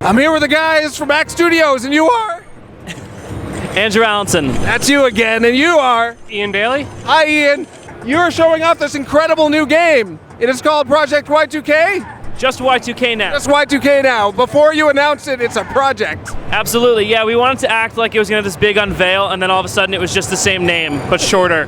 I'm here with the guys from Ackk Studios, and you are? Andrew Allenson. That's you again, and you are? Ian Bailey. Hi, Ian. You are showing off this incredible new game. It is called Project Y2K? Just Y2K now. Just Y2K now. Before you announce it, it's a project. Absolutely, yeah. We wanted to act like it was going to have this big unveil, and then all of a sudden it was just the same name, but shorter.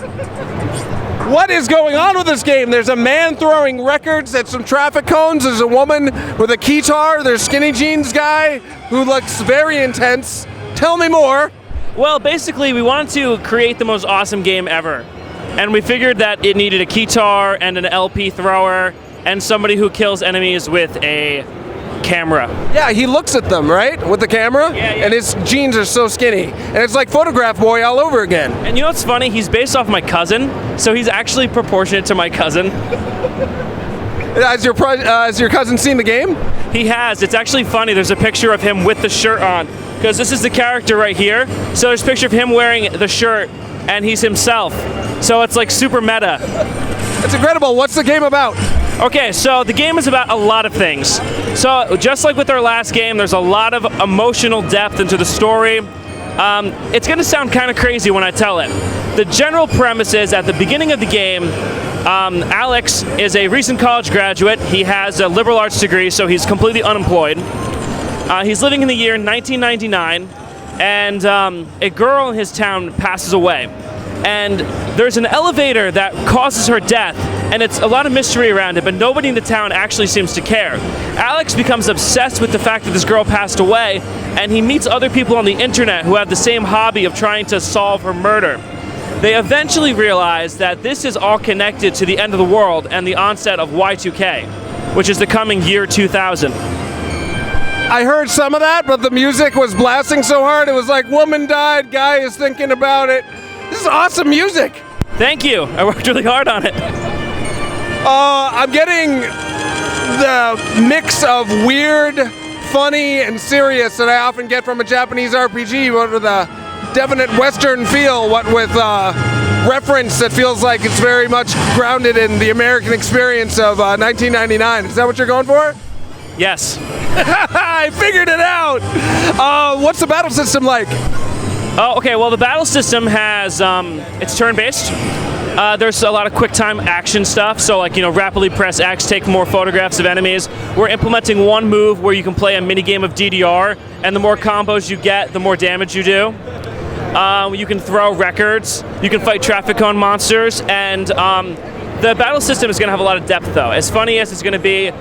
What is going on with this game? There's a man throwing records at some traffic cones. There's a woman with a guitar. There's skinny jeans guy who looks very intense. Tell me more. Well, basically, we wanted to create the most awesome game ever. And we figured that it needed a guitar and an LP thrower and somebody who kills enemies with a camera. Yeah, he looks at them, right? With the camera? Yeah. And his jeans are so skinny. And it's like Photograph Boy all over again. And you know what's funny? He's based off my cousin, so he's actually proportionate to my cousin. Has your cousin seen the game? He has. It's actually funny. There's a picture of him with the shirt on, because this is the character right here. So there's a picture of him wearing the shirt, and he's himself. So it's like super meta. It's incredible. What's the game about? Okay, so the game is about a lot of things. So just like with our last game, there's a lot of emotional depth into the story. It's going to sound kind of crazy when I tell it. The general premise is at the beginning of the game, Alex is a recent college graduate. He has a liberal arts degree, so he's completely unemployed. He's living in the year 1999, and a girl in his town passes away. And there's an elevator that causes her death, and it's a lot of mystery around it, but nobody in the town actually seems to care. Alex becomes obsessed with the fact that this girl passed away, and he meets other people on the internet who have the same hobby of trying to solve her murder. They eventually realize that this is all connected to the end of the world and the onset of Y2K, which is the coming year 2000. I heard some of that, but the music was blasting so hard, it was like, woman died, guy is thinking about it. This is awesome music. Thank you. I worked really hard on it. I'm getting the mix of weird, funny, and serious that I often get from a Japanese RPG, but with a definite Western feel, what with reference that feels like it's very much grounded in the American experience of 1999. Is that what you're going for? Yes. I figured it out. What's the battle system like? Oh, okay. Well, the battle system has it's turn-based. There's a lot of quick-time action stuff. So, like, rapidly press X, take more photographs of enemies. We're implementing one move where you can play a mini game of DDR, and the more combos you get, the more damage you do. You can throw records. You can fight traffic cone monsters, and the battle system is going to have a lot of depth, though. As funny as it's going to be,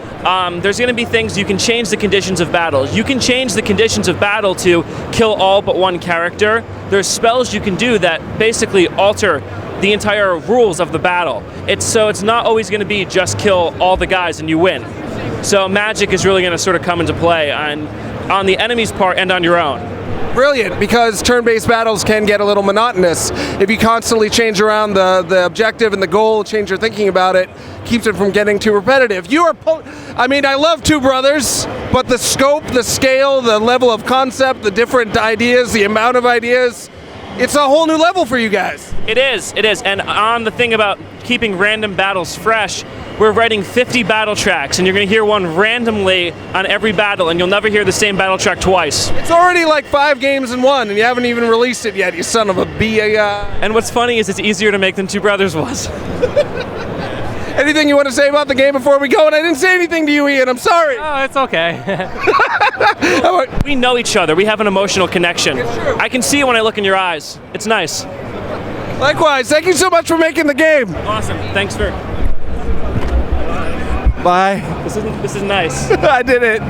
there's going to be things you can change the conditions of battle. You can change the conditions of battle to kill all but one character. There's spells you can do that basically alter the entire rules of the battle. It's not always going to be just kill all the guys and you win. So magic is really going to sort of come into play on the enemy's part and on your own. Brilliant, because turn-based battles can get a little monotonous. If you constantly change around the objective and the goal, change your thinking about it, keeps it from getting too repetitive. I love Two Brothers, but the scope, the scale, the level of concept, the different ideas, the amount of ideas, it's a whole new level for you guys. It is. And on the thing about keeping random battles fresh, we're writing 50 battle tracks, and you're going to hear one randomly on every battle, and you'll never hear the same battle track twice. It's already like 5 games in one, and you haven't even released it yet, you son of a b. And what's funny is it's easier to make than Two Brothers was. Anything you want to say about the game before we go? And I didn't say anything to you, Ian. I'm sorry. Oh, it's okay. We know each other. We have an emotional connection. It's true. I can see it when I look in your eyes. It's nice. Likewise. Thank you so much for making the game. Awesome. Thanks for... Bye. This is nice. I did it.